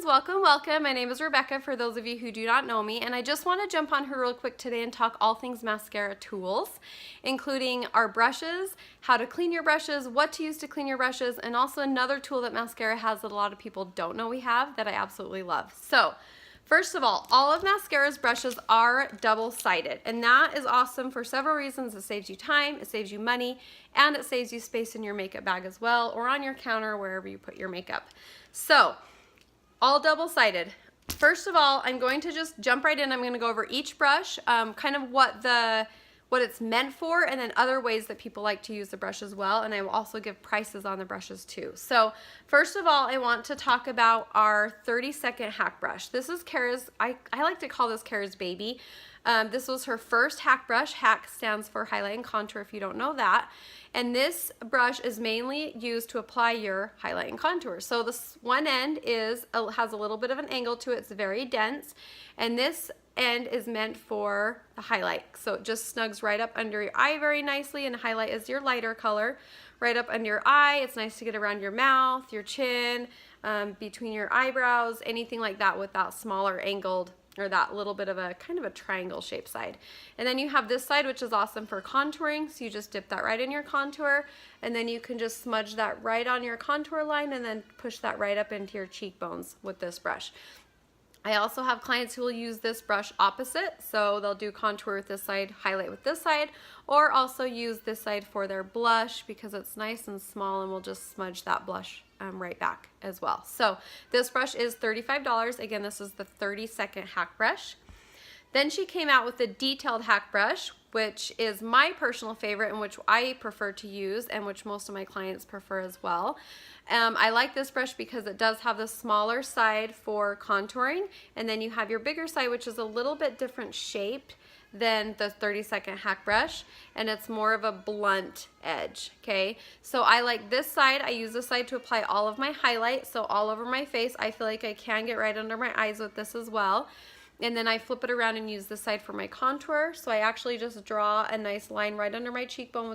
friends, welcome. My name is Rebecca for those of you who do not know me, and I just want to jump on here real quick today and talk all things mascara tools, including our brushes, how to clean your brushes, what to use to clean your brushes, and also another tool that Maskcara has that a lot of people don't know we have that I absolutely love. So first of all of Maskcara's brushes are double-sided, and that is awesome for several reasons. It saves you time, it saves you money, and it saves you space in your makeup bag as well, or on your counter, wherever you put your makeup. So, all double-sided. First of all, I'm going to just jump right in. I'm going to go over each brush, kind of what it's meant for, and then other ways that people like to use the brush as well, and I will also give prices on the brushes too. So first of all, I want to talk about our 30-second hack brush. This is Kara's, I like to call this Kara's baby. This was her first hack brush. Hack stands for highlight and contour if you don't know that. And this brush is mainly used to apply your highlight and contour. So this one end has a little bit of an angle to it. It's very dense. And this end is meant for the highlight. So it just snugs right up under your eye very nicely, and highlight is your lighter color. Right up under your eye. It's nice to get around your mouth, your chin, between your eyebrows, anything like that with that smaller angled, or that little bit of a kind of a triangle shaped side. And then you have this side, which is awesome for contouring. So you just dip that right in your contour, and then you can just smudge that right on your contour line and then push that right up into your cheekbones with this brush. I also have clients who will use this brush opposite, so they'll do contour with this side, highlight with this side, or also use this side for their blush because it's nice and small, and we'll just smudge that blush right back as well. So this brush is $35. Again, this is the 30-second hack brush. Then she came out with the detailed hack brush, which is my personal favorite and which I prefer to use, and which most of my clients prefer as well. I like this brush because it does have the smaller side for contouring, and then you have your bigger side, which is a little bit different shaped than the 30-second hack brush, and it's more of a blunt edge. Okay, so I like this side. I use this side to apply all of my highlight, so all over my face. I feel like I can get right under my eyes with this as well. And then I flip it around and use this side for my contour. So I actually just draw a nice line right under my cheekbone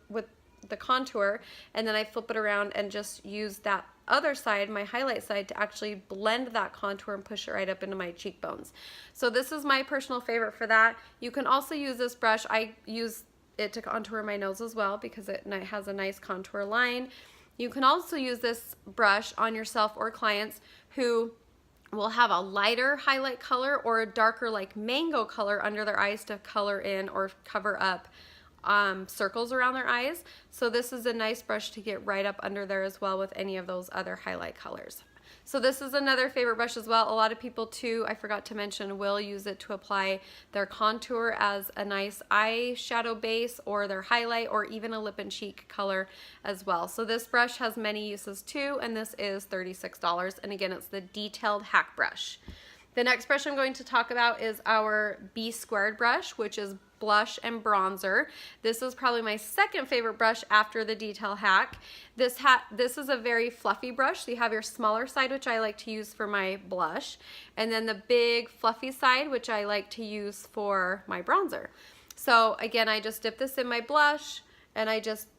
with the contour, and then I flip it around and just use that other side, my highlight side, to actually blend that contour and push it right up into my cheekbones. So this is my personal favorite for that. You can also use this brush. I use it to contour my nose as well because it has a nice contour line. You can also use this brush on yourself or clients who will have a lighter highlight color or a darker like mango color under their eyes to color in or cover up circles around their eyes. So this is a nice brush to get right up under there as well with any of those other highlight colors. So this is another favorite brush as well. A lot of people too, I forgot to mention, will use it to apply their contour as a nice eyeshadow base, or their highlight, or even a lip and cheek color as well. So this brush has many uses too, and this is $36. And again, it's the detailed hack brush. The next brush I'm going to talk about is our B² brush, which is blush and bronzer. This is probably my second favorite brush after the detail hack. This is a very fluffy brush. So you have your smaller side, which I like to use for my blush, and then the big fluffy side, which I like to use for my bronzer. So again, I just dip this in my blush, and I just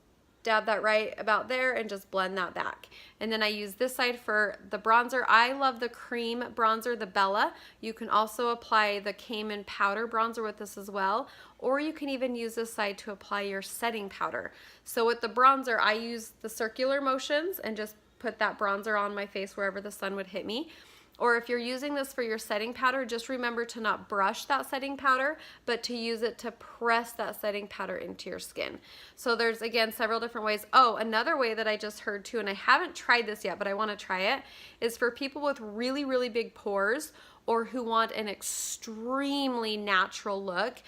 dab that right about there and just blend that back. And then I use this side for the bronzer. I love the cream bronzer, the Bella. You can also apply the Cayman powder bronzer with this as well, or you can even use this side to apply your setting powder. So with the bronzer, I use the circular motions and just put that bronzer on my face wherever the sun would hit me. Or if you're using this for your setting powder, just remember to not brush that setting powder, but to use it to press that setting powder into your skin. So there's, again, several different ways. Oh, another way that I just heard too, and I haven't tried this yet, but I want to try it, is for people with really, really big pores, or who want an extremely natural look.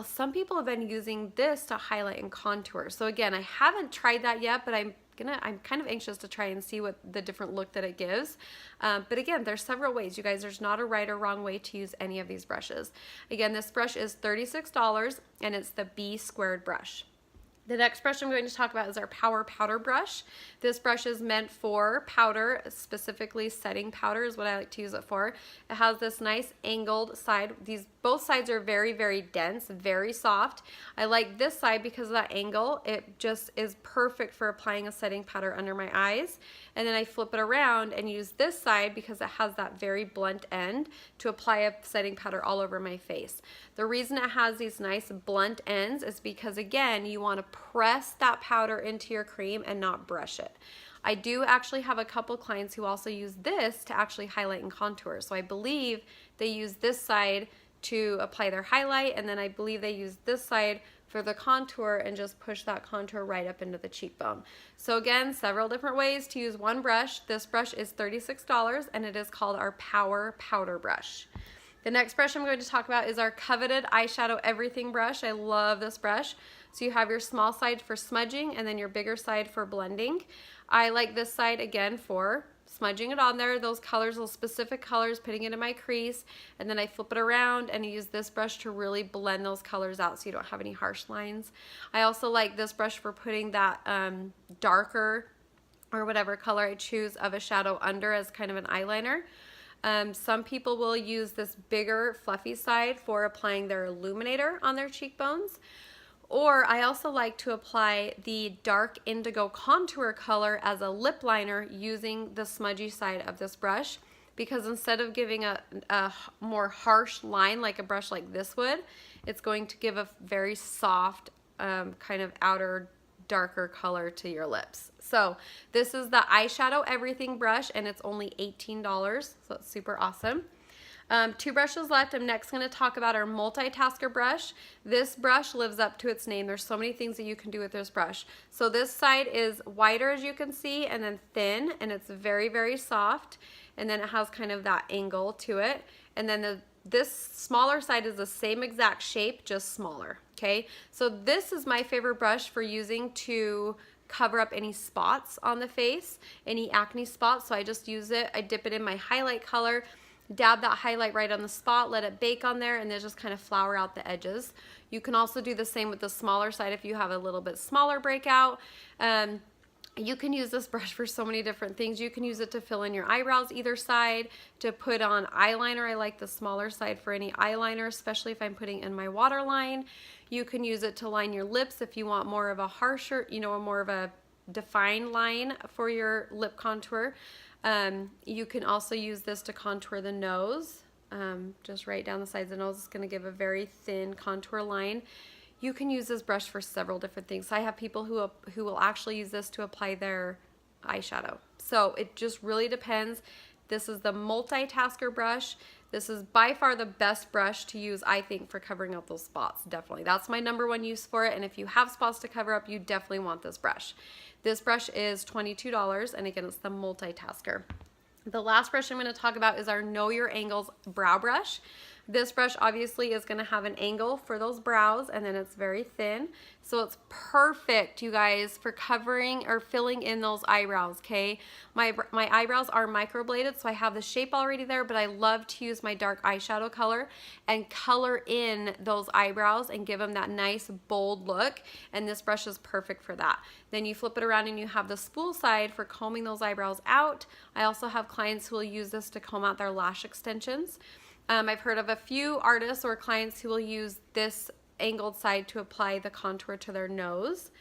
Some people have been using this to highlight and contour. So again, I haven't tried that yet, but I'm kind of anxious to try and see what the different look that it gives. But again, there's several ways, you guys. There's not a right or wrong way to use any of these brushes. Again, this brush is $36, and it's the B² brush. The next brush I'm going to talk about is our Power Powder brush. This brush is meant for powder, specifically setting powder is what I like to use it for. It has this nice angled side. Both sides are very, very dense, very soft. I like this side because of that angle. It just is perfect for applying a setting powder under my eyes. and then I flip it around and use this side because it has that very blunt end to apply a setting powder all over my face. The reason it has these nice blunt ends is because, again, you want to press that powder into your cream and not brush it. I do actually have a couple clients who also use this to actually highlight and contour. So I believe they use this side to apply their highlight, and then I believe they use this side for the contour and just push that contour right up into the cheekbone. So again, several different ways to use one brush. This brush is $36 and it is called our Power Powder Brush. The next brush I'm going to talk about is our coveted eyeshadow everything brush. I love this brush. So you have your small side for smudging and then your bigger side for blending. I like this side again for smudging it on there, those colors, those specific colors, putting it in my crease, and then I flip it around and use this brush to really blend those colors out so you don't have any harsh lines. I also like this brush for putting that darker or whatever color I choose of a shadow under as kind of an eyeliner. Some people will use this bigger fluffy side for applying their illuminator on their cheekbones. Or I also like to apply the dark indigo contour color as a lip liner using the smudgy side of this brush, because instead of giving a more harsh line like a brush like this would, it's going to give a very soft kind of outer darker color to your lips. So this is the eyeshadow everything brush and it's only $18, so it's super awesome. Two brushes left. I'm next going to talk about our multitasker brush. This brush lives up to its name. There's so many things that you can do with this brush. So this side is wider, as you can see, and then thin, and it's very, very soft. And then it has kind of that angle to it. And then this smaller side is the same exact shape, just smaller. Okay, so this is my favorite brush for using to cover up any spots on the face, any acne spots. So I just use it, I dip it in my highlight color, dab that highlight right on the spot, let it bake on there, and then just kind of flour out the edges. You can also do the same with the smaller side if you have a little bit smaller breakout. You can use this brush for so many different things. You can use it to fill in your eyebrows either side, to put on eyeliner. I like the smaller side for any eyeliner, especially if I'm putting in my waterline. You can use it to line your lips if you want more of a harsher, more of a defined line for your lip contour. You can also use this to contour the nose, just right down the sides of the nose. It's going to give a very thin contour line. You can use this brush for several different things. So I have people who will actually use this to apply their eyeshadow. So it just really depends. This is the multitasker brush. This is by far the best brush to use, I think, for covering up those spots, definitely. That's my #1 use for it, and if you have spots to cover up, you definitely want this brush. This brush is $22, and again, it's the multitasker. The last brush I'm going to talk about is our Know Your Angles brow brush. This brush obviously is going to have an angle for those brows, and then it's very thin. So it's perfect, you guys, for covering or filling in those eyebrows, okay? My eyebrows are microbladed, so I have the shape already there, but I love to use my dark eyeshadow color and color in those eyebrows and give them that nice, bold look, and this brush is perfect for that. Then you flip it around and you have the spool side for combing those eyebrows out. I also have clients who will use this to comb out their lash extensions. I've heard of a few artists or clients who will use this angled side to apply the contour to their nose,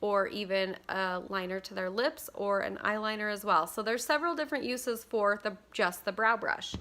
or even a liner to their lips, or an eyeliner as well. So there's several different uses for just the brow brush.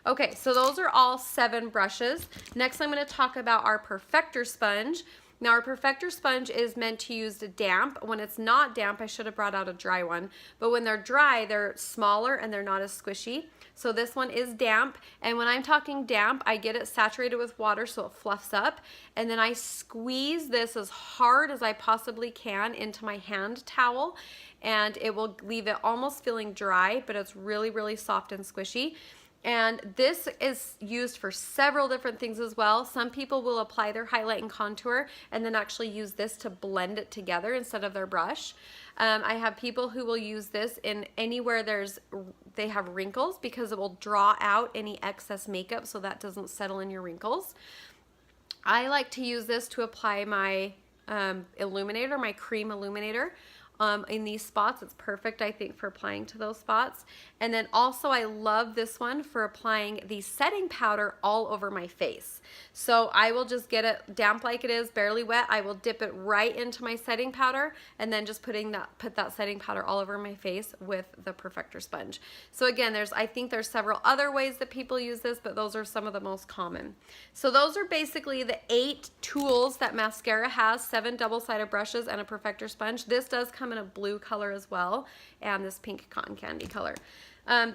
Okay, so those are all 7 brushes. Next, I'm going to talk about our Perfector sponge. Now our Perfector sponge is meant to use damp. When it's not damp, I should have brought out a dry one, but when they're dry, they're smaller and they're not as squishy. So this one is damp, and when I'm talking damp, I get it saturated with water so it fluffs up, and then I squeeze this as hard as I possibly can into my hand towel, and it will leave it almost feeling dry, but it's really, really soft and squishy. And this is used for several different things as well. Some people will apply their highlight and contour and then actually use this to blend it together instead of their brush. I have people who will use this in anywhere they have wrinkles, because it will draw out any excess makeup so that doesn't settle in your wrinkles. I like to use this to apply my illuminator, my cream illuminator, in these spots. It's perfect, I think, for applying to those spots. And then also I love this one for applying the setting powder all over my face. So I will just get it damp like it is, barely wet. I will dip it right into my setting powder and then just put that setting powder all over my face with the Perfector sponge. So again, I think there's several other ways that people use this, but those are some of the most common. So those are basically the 8 tools that Maskcara has: 7 double-sided brushes and a Perfector sponge. This does come in a blue color as well, and this pink cotton candy color.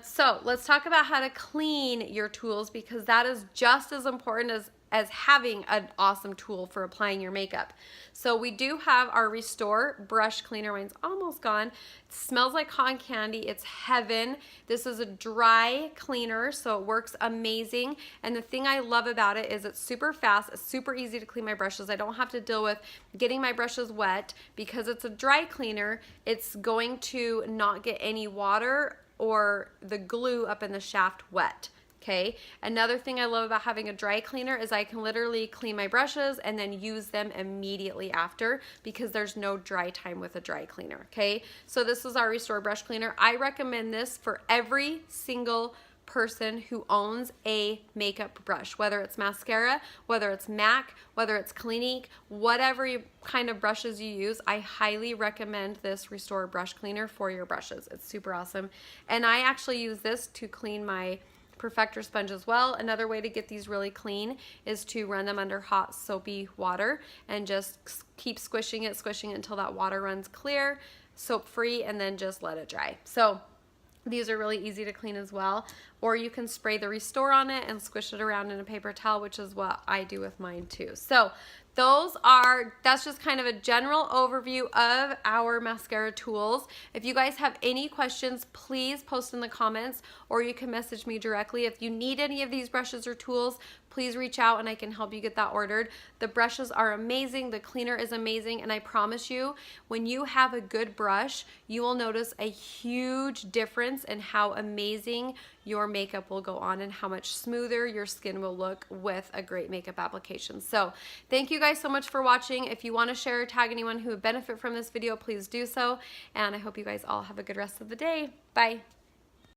So let's talk about how to clean your tools, because that is just as important as having an awesome tool for applying your makeup. So we do have our Restore brush cleaner. Mine's almost gone. It smells like cotton candy. It's heaven. This is a dry cleaner, so it works amazing. And the thing I love about it is it's super fast. It's super easy to clean my brushes. I don't have to deal with getting my brushes wet. Because it's a dry cleaner, it's going to not get any water or the glue up in the shaft wet. Okay. Another thing I love about having a dry cleaner is I can literally clean my brushes and then use them immediately after, because there's no dry time with a dry cleaner. Okay. So this is our Restore brush cleaner. I recommend this for every single person who owns a makeup brush, whether it's Maskcara, whether it's MAC, whether it's Clinique, whatever kind of brushes you use. I highly recommend this Restore brush cleaner for your brushes. It's super awesome. And I actually use this to clean my Perfector sponge as well. Another way to get these really clean is to run them under hot soapy water and just keep squishing it until that water runs clear, soap free, and then just let it dry. So these are really easy to clean as well. Or you can spray the Restore on it and squish it around in a paper towel, which is what I do with mine too. So that's just kind of a general overview of our Maskcara tools. If you guys have any questions, please post in the comments, or you can message me directly. If you need any of these brushes or tools, please reach out and I can help you get that ordered. The brushes are amazing, the cleaner is amazing, and I promise you, when you have a good brush, you will notice a huge difference in how amazing your makeup will go on and how much smoother your skin will look with a great makeup application. So thank you guys so much for watching. If you want to share or tag anyone who would benefit from this video, please do so. And I hope you guys all have a good rest of the day. Bye.